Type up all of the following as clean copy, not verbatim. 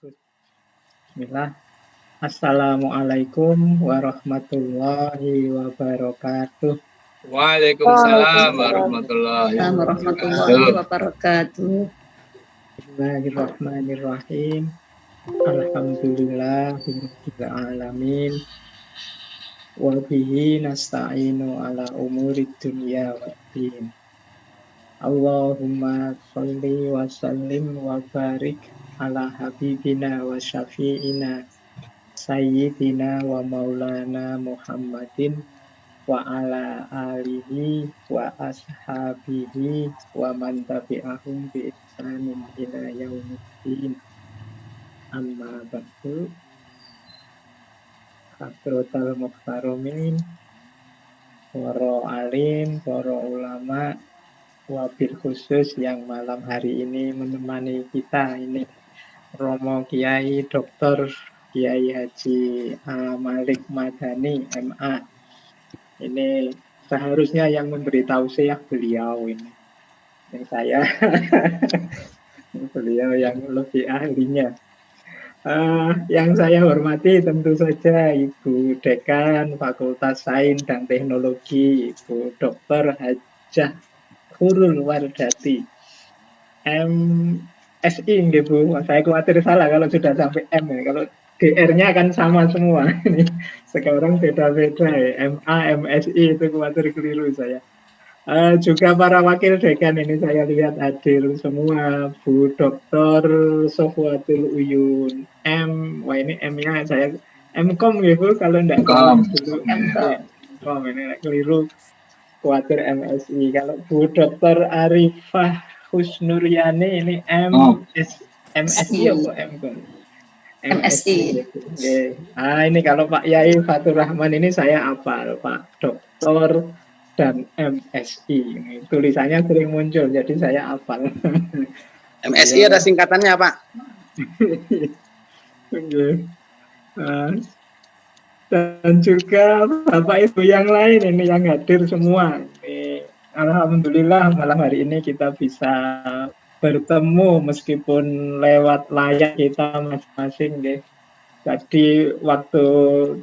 bagus. Bismillah. Assalamualaikum warahmatullahi wabarakatuh. Waalaikumsalam warahmatullahi Waalaikumsalam warahmatullahi wabarakatuh. Bismillahirrahmanirrahim. Alhamdulillahirabbil alamin. Wa bihi nasta'inu ala umurid dunya waddin. Allahumma sholli wa sallim wa barik ala habibina wa syafi'ina sayyidina wa maulana Muhammadin wa ala alihi wa ashabihi wa man tabi'ahum bi ihsanin ila yaumiddin. Amma ba'du. Hadratal muhtaromin, para alim, para ulama, wabil khusus yang malam hari ini menemani kita ini Romo Kiai Dr. Kiai Haji Malik Madani MA. Ini seharusnya yang memberi tausiah beliau ini. Yang saya beliau yang lebih ahlinya. Yang saya hormati tentu saja Ibu Dekan Fakultas Sains dan Teknologi, Ibu Dr. Hajah Hurul Wardati MSI nggih Bu. Saya khawatir salah kalau sudah sampai M ya. Kalau GR-nya kan sama semua. Ini sekarang beda-beda ya. MA, MSI itu khawatir keliru saya. Juga para wakil dekan ini saya lihat hadir semua. Bu Dr. Sofwatul Uyun M. Wah ini M-nya saya M.Com ya Bu. Kalau enggak M.Com. M.Com ini keliru. Khawatir MSI. Kalau Bu Dr. Arifah Husnuryani ini MSI atau M.Com? MSI. Ini kalau Pak Yai Fatur Rahman ini saya hafal, Pak Doktor dan MSI. Tulisannya sering muncul, jadi saya hafal. MSI ada singkatannya Pak? Dan juga Bapak Ibu yang lain ini yang hadir semua. Alhamdulillah malam hari ini kita bisa bertemu meskipun lewat layar kita masing-masing deh. Jadi waktu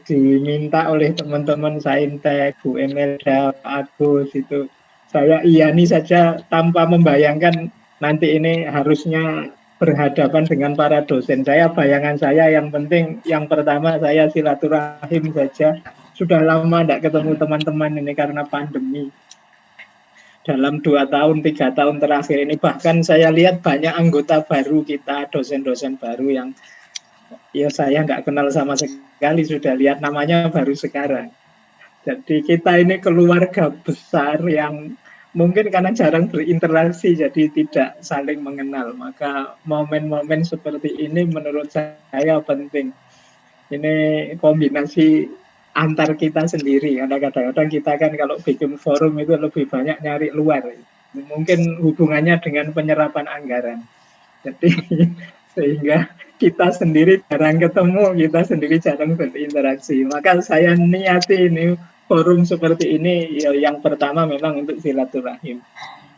diminta oleh teman-teman Saintek, Bu Emelda, Pak Agus itu saya iyani saja tanpa membayangkan nanti ini harusnya berhadapan dengan para dosen. Bayangan saya yang penting yang pertama saya silaturahim saja. Sudah lama tidak ketemu teman-teman ini karena pandemi. Dalam 2 tahun, 3 tahun terakhir ini bahkan saya lihat banyak anggota baru kita, dosen-dosen baru yang ya saya nggak kenal sama sekali, sudah lihat namanya baru sekarang. Jadi kita ini keluarga besar yang mungkin karena jarang berinteraksi jadi tidak saling mengenal. Maka momen-momen seperti ini menurut saya penting. Ini kombinasi antar kita sendiri, karena kadang-kadang kita kan kalau bikin forum itu lebih banyak nyari luar, mungkin hubungannya dengan penyerapan anggaran, jadi sehingga kita sendiri jarang ketemu, kita sendiri jarang berinteraksi. Maka saya niati ini forum seperti ini ya, yang pertama memang untuk silaturahim.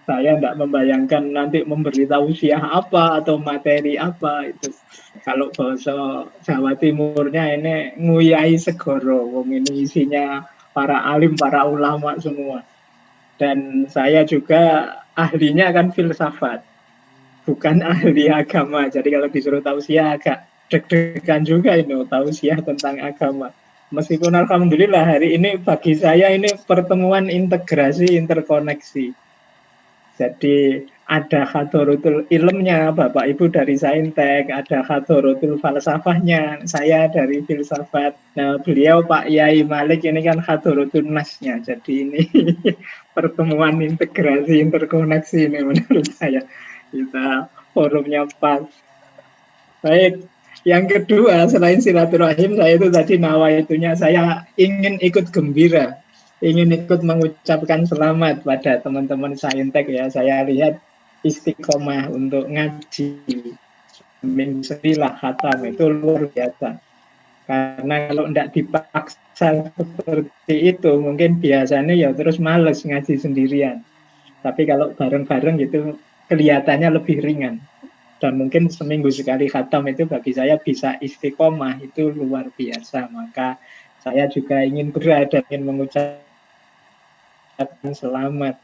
Saya tidak membayangkan nanti memberi tausiah apa atau materi apa itu. Kalau bahasa Jawa Timurnya ini nguyai segoro, ini isinya para alim, para ulama semua. Dan saya juga ahlinya kan filsafat, bukan ahli agama. Jadi kalau disuruh tausiah agak deg-degan juga ini tausiah tentang agama. Meskipun alhamdulillah hari ini bagi saya ini pertemuan integrasi, interkoneksi. Jadi ada khadrotul ilmnya, Bapak Ibu dari Saintek, ada khadrotul falsafahnya, saya dari filsafat. Nah, beliau Pak Yai Malik ini kan khadrotul nasnya. Jadi ini pertemuan integrasi, interkoneksi ini menurut saya. Kita forumnya pas. Baik, yang kedua selain silaturahim, saya itu tadi nawaitunya saya ingin ikut gembira. Ingin ikut mengucapkan selamat pada teman-teman Saintek ya. Saya lihat istiqomah untuk ngaji min serilah khatam itu luar biasa. Karena kalau tidak dipaksa seperti itu mungkin biasanya ya terus males ngaji sendirian. Tapi kalau bareng-bareng gitu kelihatannya lebih ringan. dan mungkin seminggu sekali khatam itu bagi saya bisa istiqomah, itu luar biasa. Maka saya juga ingin berada, ingin mengucapkan selamat.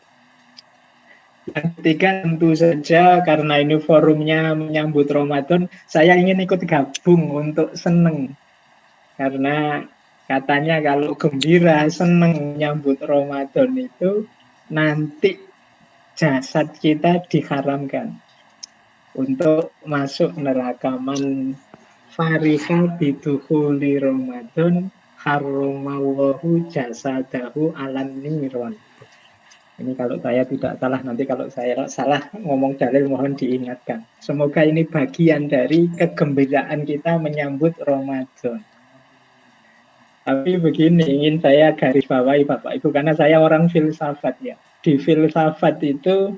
Yang ketiga tentu saja karena ini forumnya menyambut Ramadan, saya ingin ikut gabung untuk seneng. Karena katanya kalau gembira, seneng menyambut Ramadan itu nanti jasad kita diharamkan untuk masuk neraka. Man farika bidukhuli Ramadan harramallahu jasadahu alan niron. Ini kalau saya tidak salah, nanti kalau saya salah ngomong dalil mohon diingatkan. Semoga ini bagian dari kegembiraan kita menyambut Ramadan. Tapi begini, ingin saya garis bawahi Bapak Ibu, karena saya orang filsafat ya. Di filsafat itu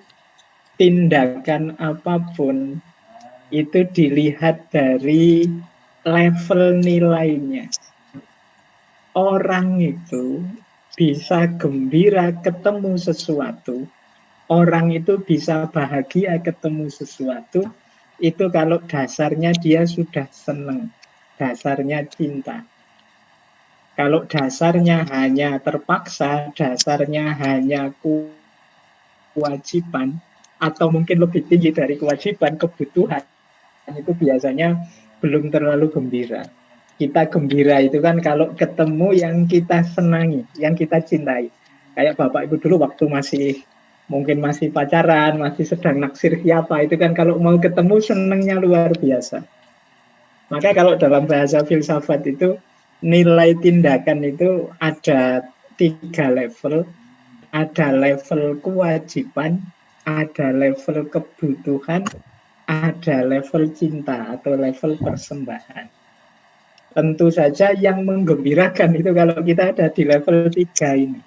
tindakan apapun itu dilihat dari level nilainya. Orang itu bisa gembira ketemu sesuatu, orang itu bisa bahagia ketemu sesuatu, itu kalau dasarnya dia sudah senang, dasarnya cinta. Kalau dasarnya hanya terpaksa, dasarnya hanya kewajiban, atau mungkin lebih tinggi dari kewajiban, kebutuhan, itu biasanya belum terlalu gembira. Kita gembira itu kan kalau ketemu yang kita senangi, yang kita cintai. Kayak Bapak Ibu dulu waktu mungkin masih pacaran, masih sedang naksir siapa, itu kan kalau mau ketemu senangnya luar biasa. Maka kalau dalam bahasa filsafat itu, nilai tindakan itu ada 3 level. Ada level kewajiban, ada level kebutuhan, ada level cinta atau level persembahan. Tentu saja yang menggembirakan itu kalau kita ada di level 3 ini.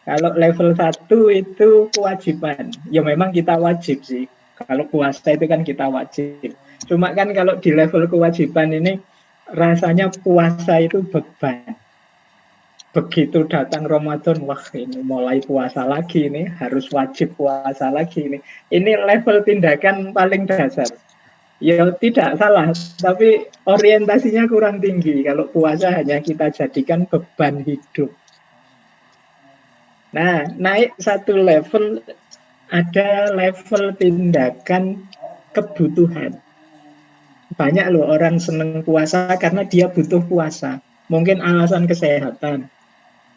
Kalau level 1 itu kewajiban, ya memang kita wajib sih. Kalau puasa itu kan kita wajib. Cuma kan kalau di level kewajiban ini rasanya puasa itu beban. Begitu datang Ramadan, wah ini mulai puasa lagi nih, harus wajib puasa lagi nih. Ini level tindakan paling dasar. Ya tidak salah, tapi orientasinya kurang tinggi. Kalau puasa hanya kita jadikan beban hidup. Nah, naik satu level, ada level tindakan kebutuhan. Banyak loh orang seneng puasa karena dia butuh puasa. Mungkin alasan kesehatan.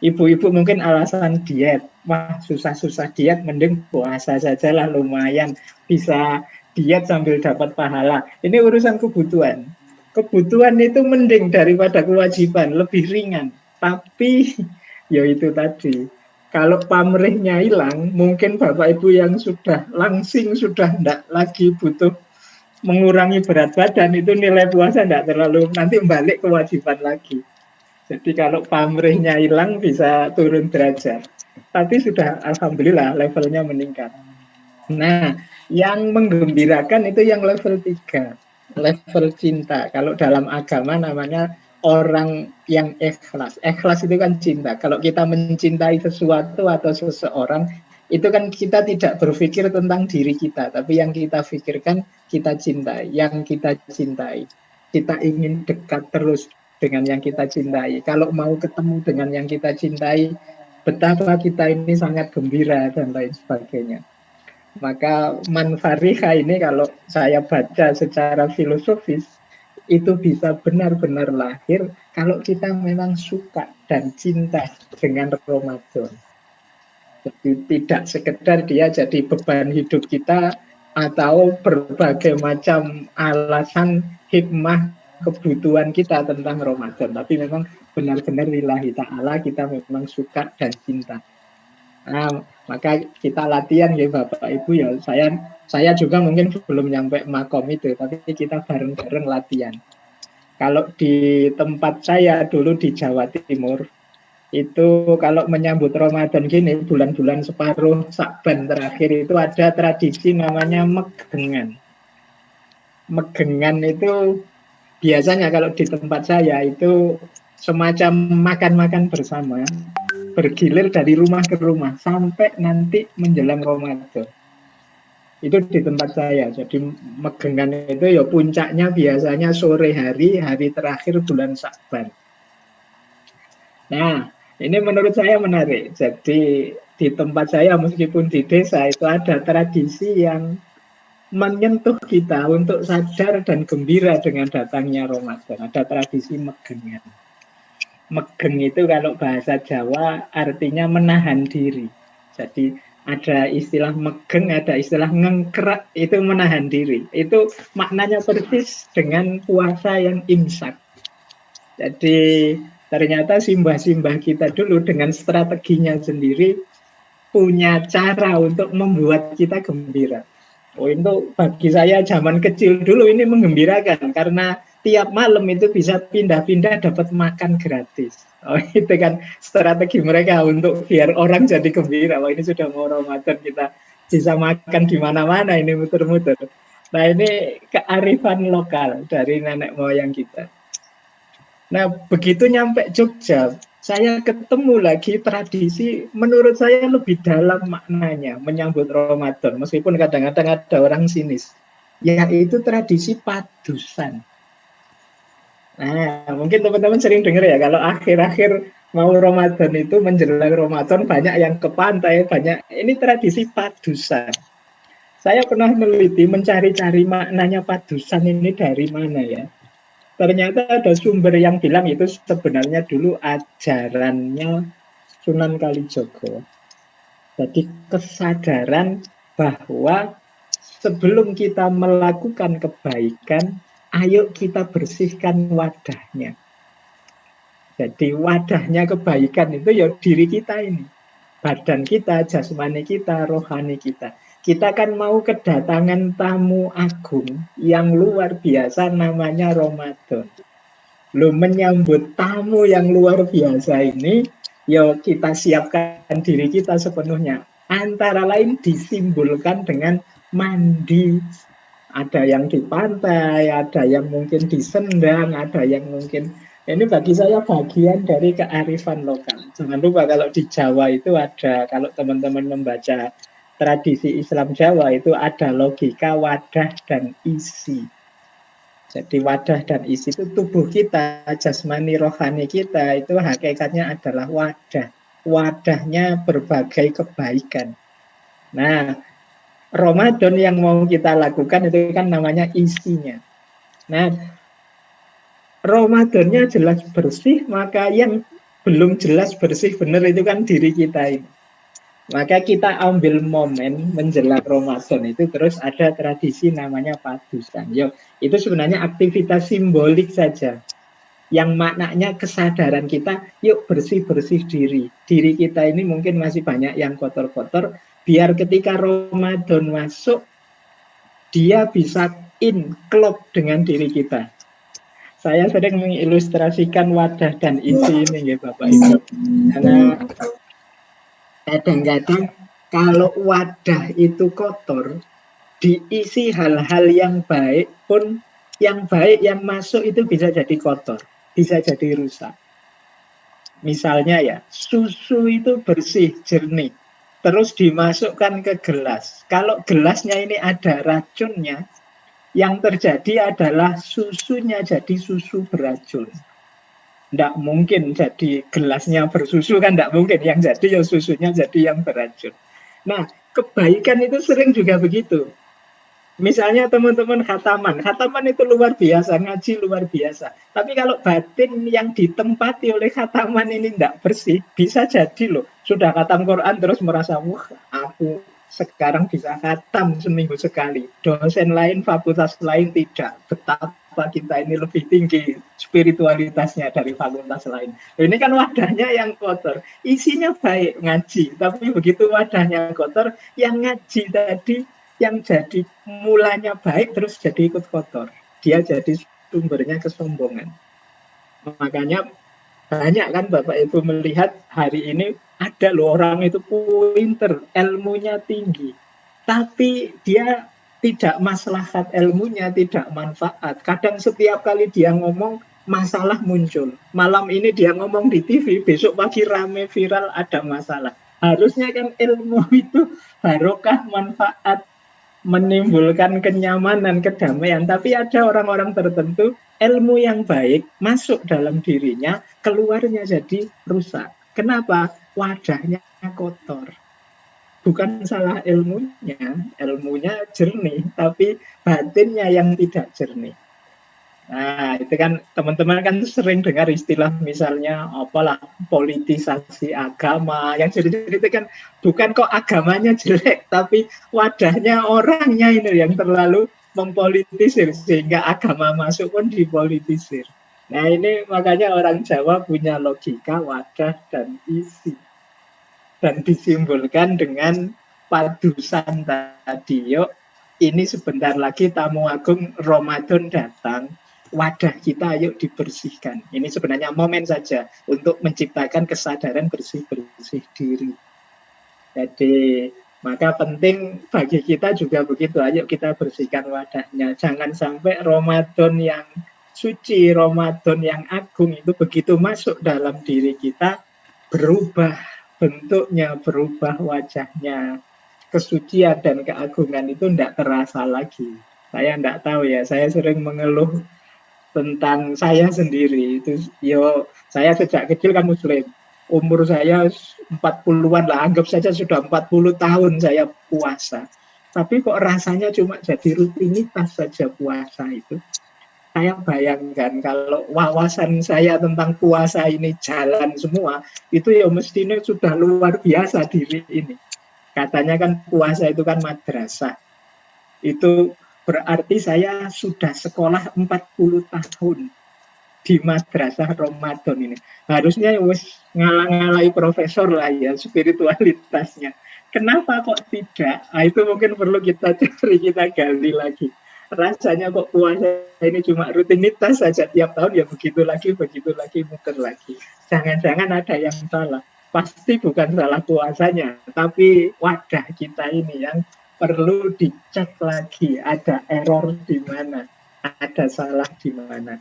Ibu-ibu mungkin alasan diet. Wah, susah-susah diet, mending puasa sajalah, lumayan bisa diet sambil dapat pahala. Ini urusan kebutuhan. Kebutuhan itu mending daripada kewajiban, lebih ringan. Tapi ya itu tadi, kalau pamrihnya hilang, mungkin Bapak Ibu yang sudah langsing, sudah tidak lagi butuh mengurangi berat badan, itu nilai puasa tidak terlalu, nanti balik kewajiban lagi. Jadi kalau pamrihnya hilang bisa turun derajat. Tapi sudah alhamdulillah levelnya meningkat. Nah, yang menggembirakan itu yang level 3, level cinta. Kalau dalam agama namanya orang yang ikhlas. Ikhlas itu kan cinta. Kalau kita mencintai sesuatu atau seseorang, itu kan kita tidak berpikir tentang diri kita, tapi yang kita pikirkan kita cintai, yang kita cintai. Kita ingin dekat terus dengan yang kita cintai. Kalau mau ketemu dengan yang kita cintai, betapa kita ini sangat gembira dan lain sebagainya. Maka manfarika ini kalau saya baca secara filosofis, itu bisa benar-benar lahir kalau kita memang suka dan cinta dengan Ramadan. Jadi tidak sekedar dia jadi beban hidup kita atau berbagai macam alasan hikmah kebutuhan kita tentang Ramadan, tapi memang benar-benar lillahi ta'ala kita memang suka dan cinta. Nah, maka kita latihan ya Bapak Ibu ya. Saya juga mungkin belum nyampe makom itu, tapi kita bareng-bareng latihan. Kalau di tempat saya dulu di Jawa Timur, itu kalau menyambut Ramadan gini, bulan-bulan separuh Sya'ban terakhir itu ada tradisi namanya megengan. Megengan itu biasanya kalau di tempat saya itu semacam makan-makan bersama, bergilir dari rumah ke rumah sampai nanti menjelang Ramadan. Itu di tempat saya. Jadi megengan itu ya puncaknya biasanya sore hari, hari terakhir bulan Sya'ban. Nah, ini menurut saya menarik. Jadi di tempat saya meskipun di desa itu ada tradisi yang menyentuh kita untuk sadar dan gembira dengan datangnya Ramadan. Ada tradisi megengan. Megeng itu kalau bahasa Jawa artinya menahan diri. Jadi ada istilah megeng, ada istilah ngengkerak, itu menahan diri. Itu maknanya persis dengan puasa yang imsak. Jadi ternyata simbah-simbah kita dulu dengan strateginya sendiri punya cara untuk membuat kita gembira. Oh, itu bagi saya zaman kecil dulu ini menggembirakan karena tiap malam itu bisa pindah-pindah dapat makan gratis. Oh, itu kan strategi mereka untuk biar orang jadi gembira. Wah, ini sudah mau Ramadan, kita bisa makan di mana-mana, ini muter-muter. Nah, ini kearifan lokal dari nenek moyang kita. Nah, begitu nyampe Jogja, saya ketemu lagi tradisi menurut saya lebih dalam maknanya menyambut Ramadan, meskipun kadang-kadang ada orang sinis, yaitu tradisi padusan. Nah, mungkin teman-teman sering dengar ya, kalau akhir-akhir mau Ramadan itu menjelang Ramadan banyak yang ke pantai, banyak ini tradisi padusan. Saya pernah meneliti, mencari-cari maknanya padusan ini dari mana ya. Ternyata ada sumber yang bilang itu sebenarnya dulu ajarannya Sunan Kalijogo. Jadi kesadaran bahwa sebelum kita melakukan kebaikan, ayo kita bersihkan wadahnya. Jadi wadahnya kebaikan itu ya diri kita ini. Badan kita, jasmani kita, rohani kita. Kita kan mau kedatangan tamu agung yang luar biasa namanya Ramadan. Lo menyambut tamu yang luar biasa ini, ya kita siapkan diri kita sepenuhnya. Antara lain disimbolkan dengan mandi. Ada yang di pantai, ada yang mungkin di Sendang, ada yang mungkin... Ini bagi saya bagian dari kearifan lokal. Jangan lupa kalau di Jawa itu ada, kalau teman-teman membaca tradisi Islam Jawa itu ada logika wadah dan isi. Jadi wadah dan isi itu tubuh kita, jasmani rohani kita itu hakikatnya adalah wadah. Wadahnya berbagai kebaikan. Nah, Ramadan yang mau kita lakukan itu kan namanya isinya. Nah, Ramadannya jelas bersih, maka yang belum jelas bersih benar itu kan diri kita ini. Maka kita ambil momen menjelang Ramadan itu terus ada tradisi namanya padusan. Yo, itu sebenarnya aktivitas simbolik saja. Yang maknanya kesadaran kita, yuk bersih-bersih diri. Diri kita ini mungkin masih banyak yang kotor-kotor, biar ketika Ramadan masuk, dia bisa klop dengan diri kita. Saya sering mengilustrasikan wadah dan isi ini ya Bapak Ibu. Karena kadang-kadang kalau wadah itu kotor, diisi hal-hal yang baik pun, yang baik yang masuk itu bisa jadi kotor, bisa jadi rusak. Misalnya ya, susu itu bersih, jernih, terus dimasukkan ke gelas. Kalau gelasnya ini ada racunnya, yang terjadi adalah susunya jadi susu beracun. Tidak mungkin jadi gelasnya bersusu, kan tidak mungkin. Yang jadi ya susunya jadi yang beracun. Nah, kebaikan itu sering juga begitu. Misalnya teman-teman khataman itu luar biasa, ngaji luar biasa. Tapi kalau batin yang ditempati oleh khataman ini tidak bersih, bisa jadi loh, sudah khatam Quran terus merasa, wah aku sekarang bisa khatam seminggu sekali. Dosen lain, fakultas lain tidak. Betapa kita ini lebih tinggi spiritualitasnya dari fakultas lain. Ini kan wadahnya yang kotor. Isinya baik ngaji, tapi begitu wadahnya kotor, yang ngaji tadi, yang jadi mulanya baik terus jadi ikut kotor. Dia jadi sumbernya kesombongan. Makanya banyak kan Bapak Ibu melihat hari ini ada loh orang itu pinter, ilmunya tinggi, tapi dia tidak maslahat ilmunya, tidak manfaat. Kadang setiap kali dia ngomong masalah muncul. Malam ini dia ngomong di TV, besok pagi rame viral ada masalah. Harusnya kan ilmu itu barokah, manfaat, menimbulkan kenyamanan, kedamaian. Tapi ada orang-orang tertentu, ilmu yang baik masuk dalam dirinya, keluarnya jadi rusak. Kenapa? Wadahnya kotor. Bukan salah ilmunya jernih, tapi batinnya yang tidak jernih. Nah, itu kan teman-teman kan sering dengar istilah misalnya apalah politisasi agama. Yang jadi itu kan bukan kok agamanya jelek, tapi wadahnya orangnya ini yang terlalu mempolitisir sehingga agama masuk pun dipolitisir. Nah, ini makanya orang Jawa punya logika wadah dan isi. Dan disimbolkan dengan padusan tadi. Yuk, ini sebentar lagi tamu agung Ramadan datang. Wadah kita yuk dibersihkan. Ini sebenarnya momen saja untuk menciptakan kesadaran bersih-bersih diri. Jadi maka penting bagi kita juga begitu. Ayo kita bersihkan wadahnya. Jangan sampai Ramadan yang suci, Ramadan yang agung itu begitu masuk dalam diri kita berubah bentuknya, berubah wajahnya. Kesucian dan keagungan itu tidak terasa lagi. Saya tidak tahu ya, saya sering mengeluh tentang saya sendiri. Itu saya sejak kecil kan muslim. Umur saya 40-an lah, anggap saja sudah 40 tahun saya puasa. Tapi kok rasanya cuma jadi rutinitas saja puasa itu. Saya bayangkan kalau wawasan saya tentang puasa ini jalan semua, itu ya mestinya sudah luar biasa diri ini. Katanya kan puasa itu kan madrasah. Itu berarti saya sudah sekolah 40 tahun di madrasah Ramadan ini. Harusnya ngalang-ngalai profesor lah ya spiritualitasnya. Kenapa kok tidak? Nah, itu mungkin perlu kita cari, kita gali lagi. Rasanya kok puasa ini cuma rutinitas saja tiap tahun ya begitu lagi, muter lagi. Jangan-jangan ada yang salah. Pasti bukan salah puasanya, tapi wadah kita ini yang perlu dicek lagi, ada error di mana, ada salah di mana.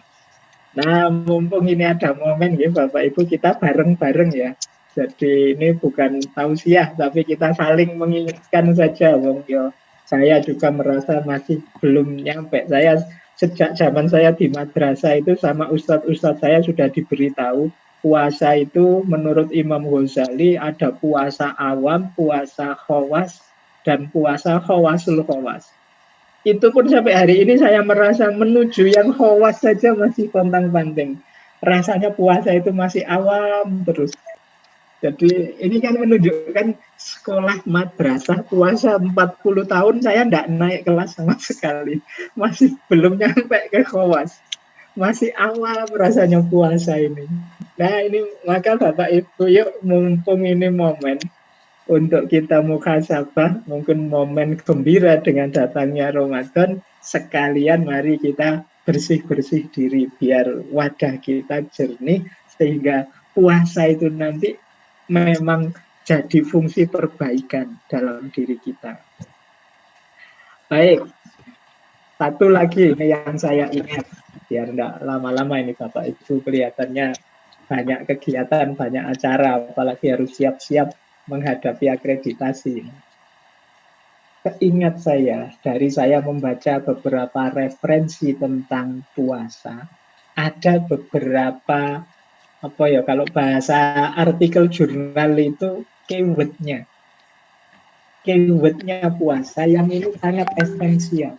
Nah, mumpung ini ada momen ya Bapak Ibu, kita bareng-bareng ya. Jadi ini bukan tausiah, tapi kita saling mengingatkan saja, Wong yo. Saya juga merasa masih belum nyampe. Saya sejak zaman saya di madrasah itu sama ustadz-ustadz saya sudah diberitahu puasa itu menurut Imam Ghazali ada puasa awam, puasa khawas, dan puasa khawasul khawas. Itu pun sampai hari ini saya merasa menuju yang khawas saja masih pontang-panting. Rasanya puasa itu masih awam terus. Jadi ini kan menunjukkan sekolah madrasah puasa 40 tahun saya tidak naik kelas sama sekali. Masih belum nyampe ke khawas. Masih awal rasanya puasa ini. Nah ini maka Bapak Ibu yuk mumpung ini momen untuk kita muhasabah, mungkin momen gembira dengan datangnya Ramadan, sekalian mari kita bersih-bersih diri biar wadah kita jernih sehingga puasa itu nanti memang jadi fungsi perbaikan dalam diri kita. Baik, satu lagi ini yang saya ingat, biar tidak lama-lama ini Bapak Ibu kelihatannya banyak kegiatan, banyak acara, apalagi harus siap-siap menghadapi akreditasi. Keingat saya, dari saya membaca beberapa referensi tentang puasa, ada beberapa kalau bahasa artikel jurnal itu keywordnya puasa yang ini sangat esensial.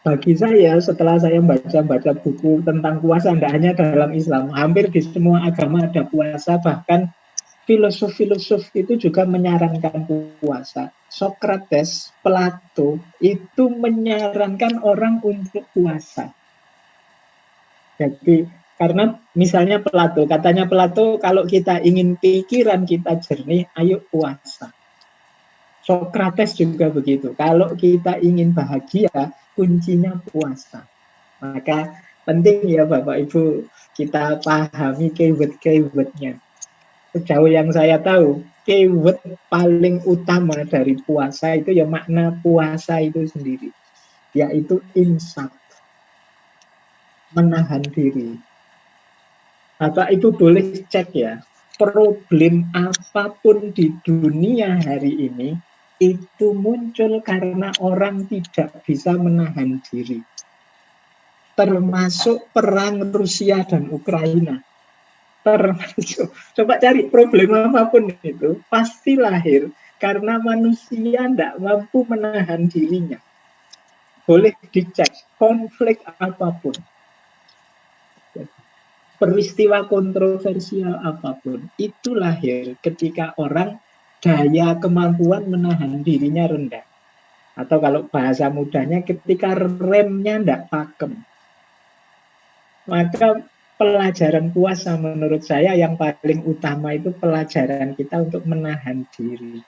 Bagi saya setelah saya baca buku tentang puasa, tidak hanya dalam Islam, hampir di semua agama ada puasa, bahkan filosof-filosof itu juga menyarankan puasa. Socrates, Plato itu menyarankan orang untuk puasa. Jadi karena misalnya katanya Plato kalau kita ingin pikiran kita jernih, ayo puasa. Socrates juga begitu. Kalau kita ingin bahagia, kuncinya puasa. Maka penting ya Bapak Ibu kita pahami keyword-keywordnya. Sejauh yang saya tahu, keyword paling utama dari puasa itu ya makna puasa itu sendiri, yaitu imsak, menahan diri. Bapak Ibu boleh cek ya, problem apapun di dunia hari ini itu muncul karena orang tidak bisa menahan diri. Termasuk perang Rusia dan Ukraina. Termasuk, coba cari problem apapun itu, pasti lahir karena manusia tidak mampu menahan dirinya. Boleh dicek, konflik apapun. Peristiwa kontroversial apapun, itu lahir ketika orang daya kemampuan menahan dirinya rendah. Atau kalau bahasa mudahnya, ketika remnya tidak pakem. Maka pelajaran puasa menurut saya yang paling utama itu pelajaran kita untuk menahan diri.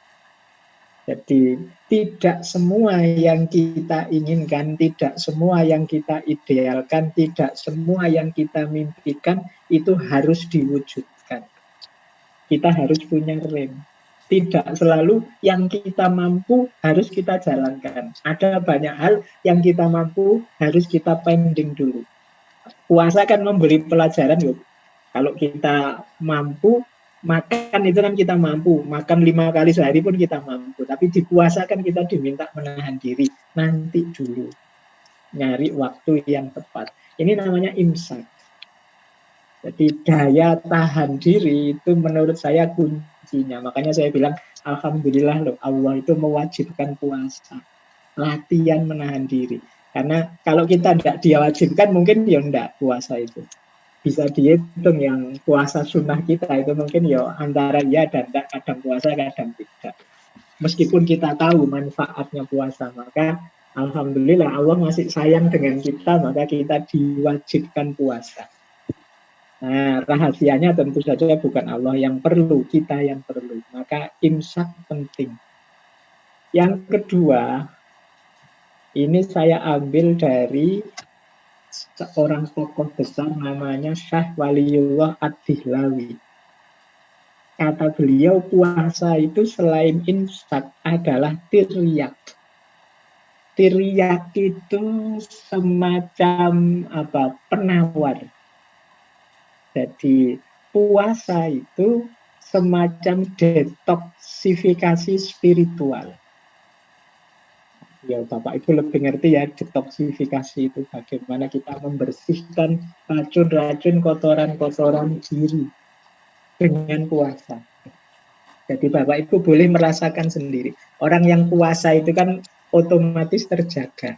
Jadi tidak semua yang kita inginkan, tidak semua yang kita idealkan, tidak semua yang kita mimpikan itu harus diwujudkan. Kita harus punya rem. Tidak selalu yang kita mampu harus kita jalankan. Ada banyak hal yang kita mampu harus kita pending dulu. Puasa kan memberi pelajaran yuk. Kalau kita mampu makan itu kan kita mampu, makan 5 kali sehari pun kita mampu. Tapi di puasa kan kita diminta menahan diri. Nanti dulu, nyari waktu yang tepat. Ini namanya imsak. Jadi daya tahan diri itu menurut saya kuncinya. Makanya saya bilang alhamdulillah loh, Allah itu mewajibkan puasa, latihan menahan diri. Karena kalau kita tidak diwajibkan mungkin ya enggak puasa itu. Bisa dihitung yang puasa sunnah kita itu mungkin ya antara ya dan enggak, kadang puasa kadang tidak. Meskipun kita tahu manfaatnya puasa, maka alhamdulillah Allah masih sayang dengan kita, maka kita diwajibkan puasa. Nah, rahasianya tentu saja bukan Allah yang perlu, kita yang perlu. Maka imsak penting. Yang kedua, ini saya ambil dari seorang tokoh besar namanya Syekh Waliullah Ad-Dihlawi. Kata beliau, puasa itu selain imsak adalah tiryak. Tiryak itu semacam penawar. Jadi puasa itu semacam detoksifikasi spiritual. Ya Bapak Ibu lebih ngerti ya detoksifikasi itu bagaimana kita membersihkan racun-racun, kotoran-kotoran diri dengan puasa. Jadi Bapak Ibu boleh merasakan sendiri. Orang yang puasa itu kan otomatis terjaga.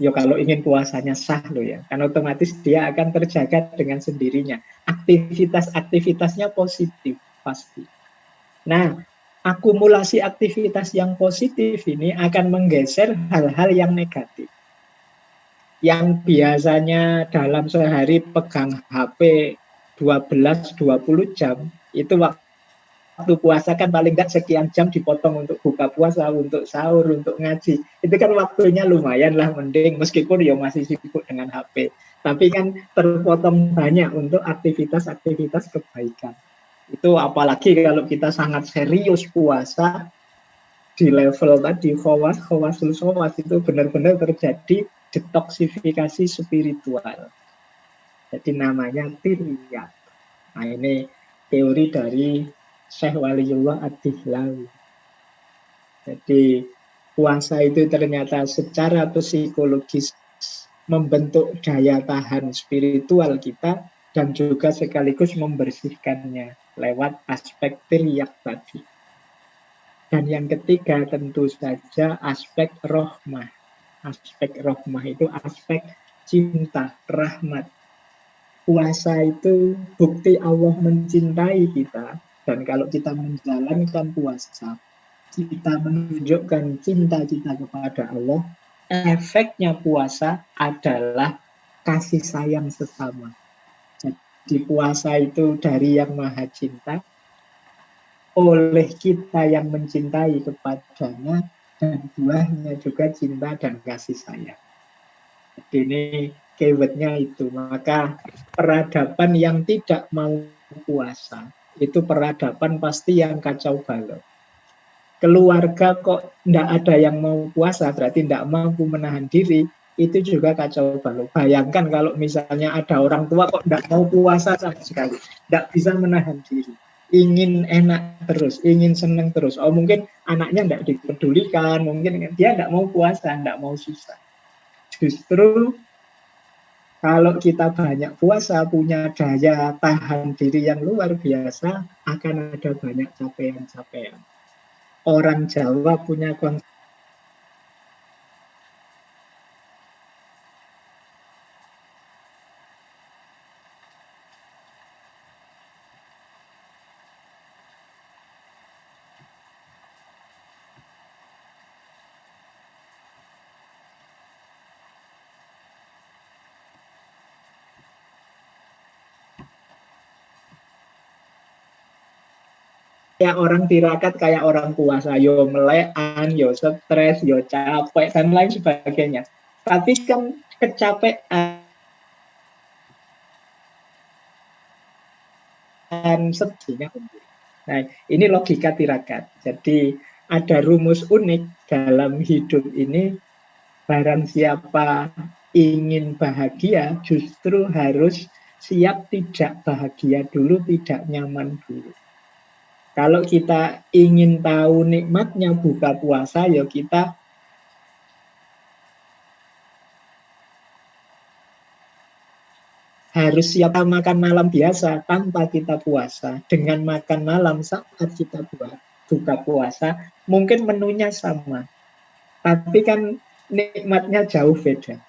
Ya kalau ingin puasanya sah loh ya, kan otomatis dia akan terjaga dengan sendirinya. Aktivitas-aktivitasnya positif pasti. Nah, akumulasi aktivitas yang positif ini akan menggeser hal-hal yang negatif. Yang biasanya dalam sehari pegang HP 12-20 jam, itu waktu puasa kan paling enggak sekian jam dipotong untuk buka puasa, untuk sahur, untuk ngaji. Itu kan waktunya lumayan lah, mending meskipun ya masih sibuk dengan HP. Tapi kan terpotong banyak untuk aktivitas-aktivitas kebaikan. Itu apalagi kalau kita sangat serius puasa di level tadi khawasul showas itu benar-benar terjadi detoksifikasi spiritual. Jadi namanya tiryak. Nah ini teori dari Syekh Waliullah Ad-Dihlawi. Jadi puasa itu ternyata secara psikologis membentuk daya tahan spiritual kita dan juga sekaligus membersihkannya lewat aspek tiryak tadi. Dan yang ketiga tentu saja aspek rahmah. Aspek rahmah itu aspek cinta, rahmat. Puasa itu bukti Allah mencintai kita. Dan kalau kita menjalankan puasa, kita menunjukkan cinta kita kepada Allah, efeknya puasa adalah kasih sayang sesama. Jadi puasa itu dari yang maha cinta, oleh kita yang mencintai kepadanya, dan buahnya juga cinta dan kasih sayang. Jadi ini keywordnya itu. Maka peradaban yang tidak mau puasa, itu peradaban pasti yang kacau balau. Keluarga kok tidak ada yang mau puasa, berarti tidak mampu menahan diri, itu juga kacau balau. Bayangkan kalau misalnya ada orang tua kok tidak mau puasa sama sekali, tidak bisa menahan diri. ingin enak terus, ingin senang terus. Oh mungkin anaknya tidak dipedulikan, mungkin dia tidak mau puasa, tidak mau susah. Justru kalau kita banyak puasa, punya daya tahan diri yang luar biasa, akan ada banyak capaian-capaian. Orang Jawa punya konsep kayak orang tirakat, kayak orang puasa, yo melekan, yo stres, yo capek, dan lain sebagainya. Tapi kan kecapean sedihnya. Nah, ini logika tirakat. Jadi ada rumus unik dalam hidup ini, barang siapa ingin bahagia justru harus siap tidak bahagia dulu, tidak nyaman dulu. Kalau kita ingin tahu nikmatnya buka puasa, ya kita harus siap makan malam biasa tanpa kita puasa. Dengan makan malam saat kita buka puasa, mungkin menunya sama. Tapi kan nikmatnya jauh beda.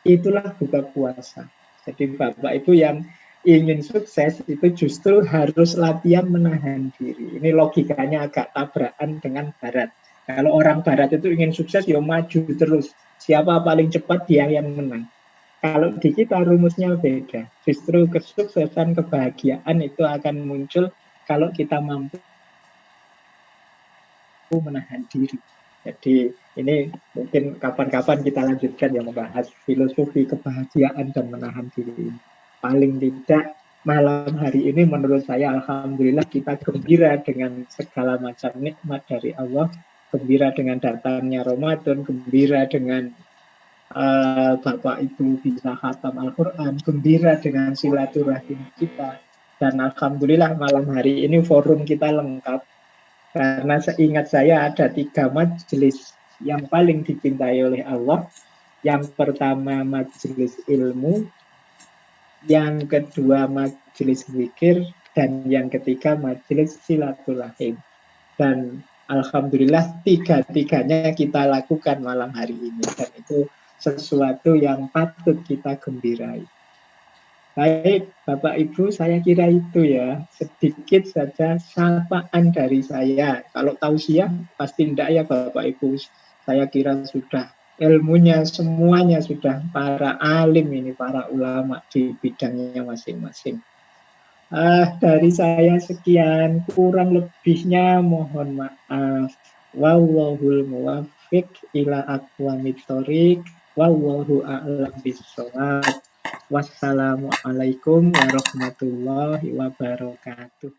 Itulah buka puasa. Jadi Bapak Ibu yang ingin sukses itu justru harus latihan menahan diri. Ini logikanya agak tabrakan dengan Barat. Kalau orang Barat itu ingin sukses, ya maju terus. Siapa paling cepat dia yang menang. Kalau di kita rumusnya beda. Justru kesuksesan, kebahagiaan itu akan muncul kalau kita mampu menahan diri. Jadi ini mungkin kapan-kapan kita lanjutkan yang membahas filosofi kebahagiaan dan menahan diri. Paling tidak malam hari ini menurut saya alhamdulillah kita gembira dengan segala macam nikmat dari Allah, gembira dengan datangnya Ramadan, gembira dengan Bapak Ibu bisa khatam Al-Quran, gembira dengan silaturahim kita, dan alhamdulillah malam hari ini forum kita lengkap. Karena seingat saya ada 3 majelis yang paling dicintai oleh Allah. Yang pertama majelis ilmu, yang kedua majelis zikir, dan yang ketiga majelis silaturahim. Dan alhamdulillah tiga-tiganya kita lakukan malam hari ini. Dan itu sesuatu yang patut kita gembirai. Baik, Bapak Ibu, saya kira itu ya. Sedikit saja sapaan dari saya. Kalau tausiah, pasti tidak ya Bapak Ibu. Saya kira sudah ilmunya semuanya sudah para alim ini, para ulama di bidangnya masing-masing. Dari saya sekian, kurang lebihnya mohon maaf. Wallahul muwaffiq ila aqwamit thoriq. Wallahu a'lam bishawab. Wassalamualaikum warahmatullahi wabarakatuh.